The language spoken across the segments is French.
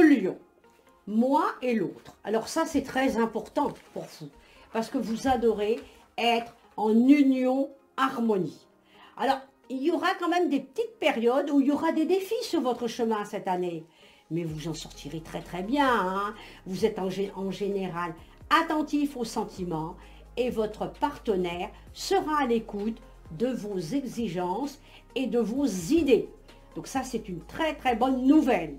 le lion, moi et l'autre. Alors ça, c'est très important pour vous, parce que vous adorez être en union, harmonie. Alors, il y aura quand même des petites périodes où il y aura des défis sur votre chemin cette année. Mais vous en sortirez très très bien, hein. Vous êtes en général attentif aux sentiments et votre partenaire sera à l'écoute de vos exigences et de vos idées. Donc ça, c'est une très très bonne nouvelle.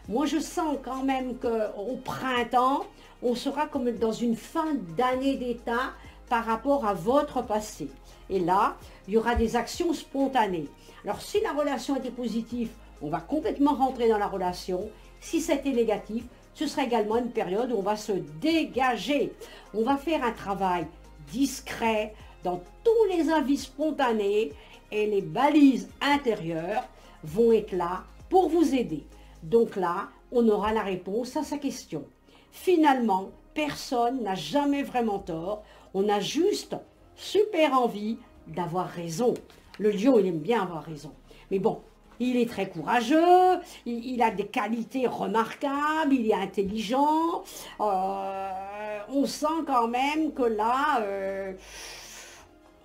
Moi, je sens quand même qu'au printemps, on sera comme dans une fin d'année d'état par rapport à votre passé. Et là, il y aura des actions spontanées. Alors, si la relation était positive, on va complètement rentrer dans la relation. Si c'était négatif, ce sera également une période où on va se dégager. On va faire un travail discret dans tous les avis spontanés et les balises intérieures vont être là pour vous aider. Donc là, on aura la réponse à sa question. Finalement, personne n'a jamais vraiment tort. On a juste super envie d'avoir raison. Le lion, il aime bien avoir raison. Mais bon, il est très courageux, il a des qualités remarquables, il est intelligent. On sent quand même que là,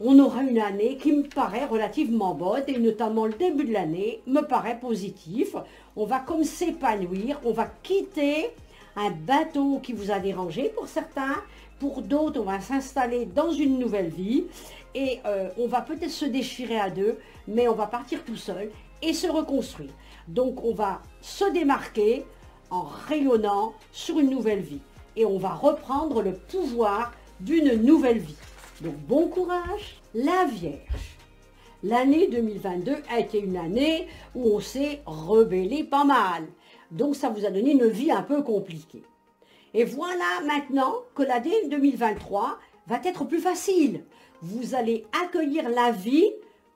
on aura une année qui me paraît relativement bonne, et notamment le début de l'année me paraît positif. On va comme s'épanouir, on va quitter un bateau qui vous a dérangé pour certains, pour d'autres on va s'installer dans une nouvelle vie, et on va peut-être se déchirer à deux, mais on va partir tout seul et se reconstruire. Donc on va se démarquer en rayonnant sur une nouvelle vie, et on va reprendre le pouvoir d'une nouvelle vie. Donc bon courage, la Vierge. L'année 2022 a été une année où on s'est rebellé pas mal. Donc ça vous a donné une vie un peu compliquée. Et voilà maintenant que l'année 2023 va être plus facile. Vous allez accueillir la vie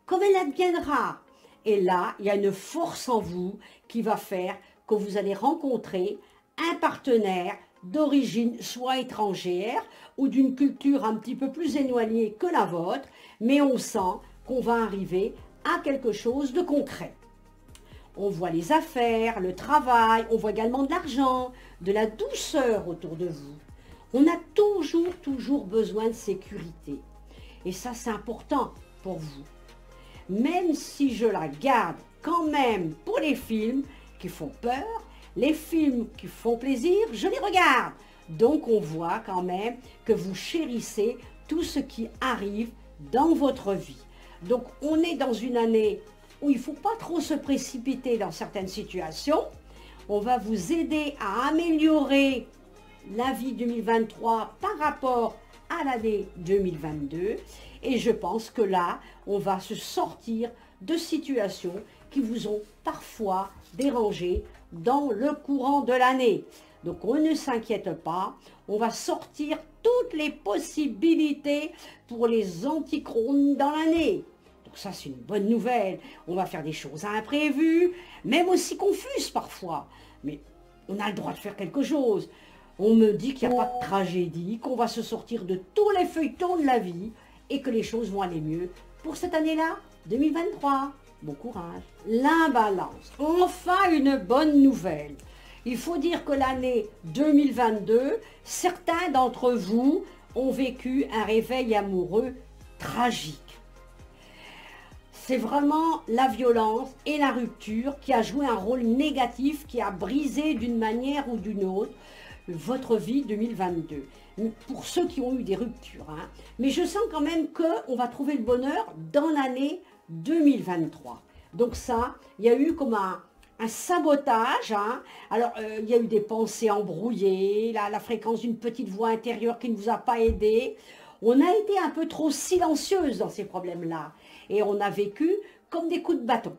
comme elle adviendra. Et là, il y a une force en vous qui va faire que vous allez rencontrer un partenaire d'origine soit étrangère ou d'une culture un petit peu plus éloignée que la vôtre, mais on sent qu'on va arriver à quelque chose de concret. On voit les affaires, le travail, on voit également de l'argent, de la douceur autour de vous. On a toujours besoin de sécurité. Et ça, c'est important pour vous. Même si je la garde quand même pour les films qui font peur, les films qui font plaisir, je les regarde. Donc on voit quand même que vous chérissez tout ce qui arrive dans votre vie. Donc on est dans une année où il ne faut pas trop se précipiter dans certaines situations. On va vous aider à améliorer la vie 2023 par rapport à l'année 2022. Et je pense que là, on va se sortir de situations qui vous ont parfois dérangé dans le courant de l'année. Donc on ne s'inquiète pas, on va sortir toutes les possibilités pour les antichrones dans l'année. Donc ça, c'est une bonne nouvelle. On va faire des choses imprévues, même aussi confuses parfois. Mais on a le droit de faire quelque chose. On me dit qu'il n'y a pas de tragédie, qu'on va se sortir de tous les feuilletons de la vie et que les choses vont aller mieux pour cette année-là, 2023. Bon courage. La Balance. Enfin une bonne nouvelle. Il faut dire que l'année 2022, certains d'entre vous ont vécu un réveil amoureux tragique. C'est vraiment la violence et la rupture qui a joué un rôle négatif, qui a brisé d'une manière ou d'une autre votre vie 2022. Pour ceux qui ont eu des ruptures. Hein. Mais je sens quand même qu'on va trouver le bonheur dans l'année 2023. Donc ça, il y a eu comme un sabotage. Hein. Alors, il y a eu des pensées embrouillées, la fréquence d'une petite voix intérieure qui ne vous a pas aidé. On a été un peu trop silencieuse dans ces problèmes-là. Et on a vécu comme des coups de bâton.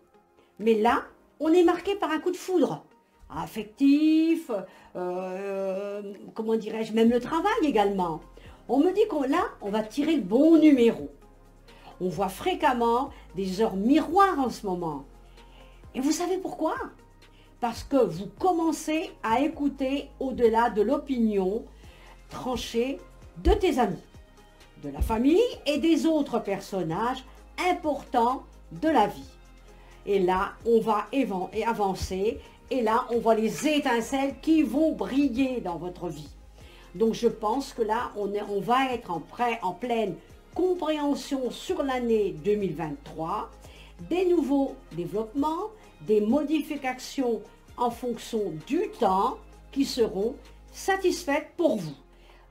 Mais là, on est marqué par un coup de foudre. Affectif, comment dirais-je, même le travail également. On me dit qu'on là, on va tirer le bon numéro. On voit fréquemment des heures miroirs en ce moment. Et vous savez pourquoi? Parce que vous commencez à écouter au-delà de l'opinion tranchée de tes amis, de la famille et des autres personnages importants de la vie. Et là, on va avancer Et là, on voit les étincelles qui vont briller dans votre vie. Donc je pense que là, on va être en pleine compréhension sur l'année 2023, des nouveaux développements, des modifications en fonction du temps qui seront satisfaites pour vous.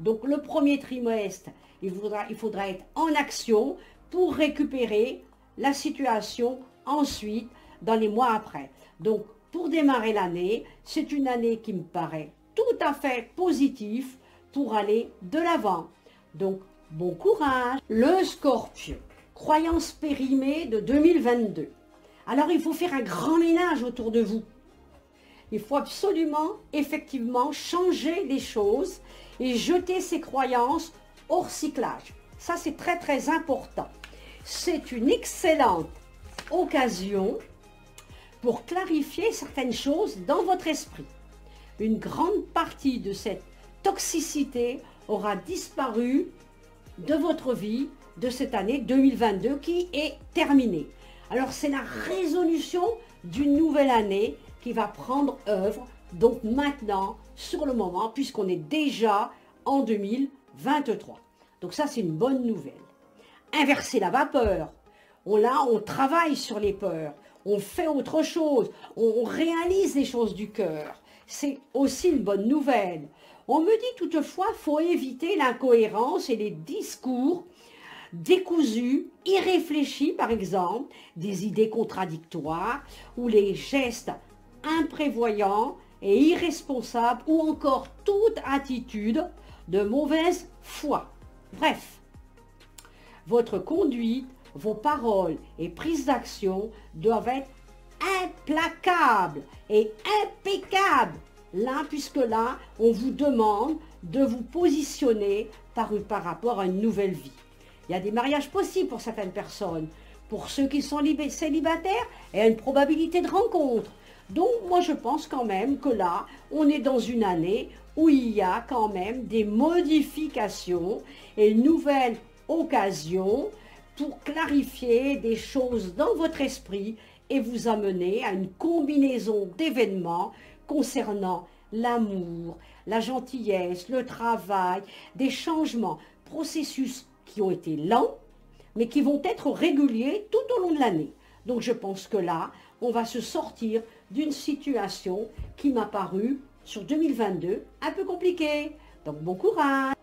Donc le premier trimestre, il faudra être en action pour récupérer la situation ensuite dans les mois après. Donc pour démarrer l'année, c'est une année qui me paraît tout à fait positive pour aller de l'avant. Donc bon courage. Le Scorpion, croyance périmée de 2022. Alors il faut faire un grand ménage autour de vous. Il faut absolument, effectivement, changer les choses et jeter ces croyances au recyclage. Ça, c'est très, très important. C'est une excellente occasion pour clarifier certaines choses dans votre esprit. Une grande partie de cette toxicité aura disparu de votre vie de cette année 2022 qui est terminée. Alors, c'est la résolution d'une nouvelle année qui va prendre œuvre, donc maintenant, sur le moment, puisqu'on est déjà en 2023. Donc ça, c'est une bonne nouvelle. Inverser la vapeur. On travaille sur les peurs, on fait autre chose, on réalise les choses du cœur. C'est aussi une bonne nouvelle. On me dit toutefois, il faut éviter l'incohérence et les discours décousus, irréfléchis par exemple, des idées contradictoires ou les gestes imprévoyants et irresponsables ou encore toute attitude de mauvaise foi. Bref, votre conduite, vos paroles et prises d'action doivent être implacables et impeccables. Là, puisque là, on vous demande de vous positionner par rapport à une nouvelle vie. Il y a des mariages possibles pour certaines personnes. Pour ceux qui sont célibataires, il y a une probabilité de rencontre. Donc, moi, je pense quand même que là, on est dans une année où il y a quand même des modifications et une nouvelle occasion pour clarifier des choses dans votre esprit et vous amener à une combinaison d'événements concernant l'amour, la gentillesse, le travail, des changements, processus qui ont été lents, mais qui vont être réguliers tout au long de l'année. Donc je pense que là, on va se sortir d'une situation qui m'a paru, sur 2022, un peu compliquée. Donc bon courage!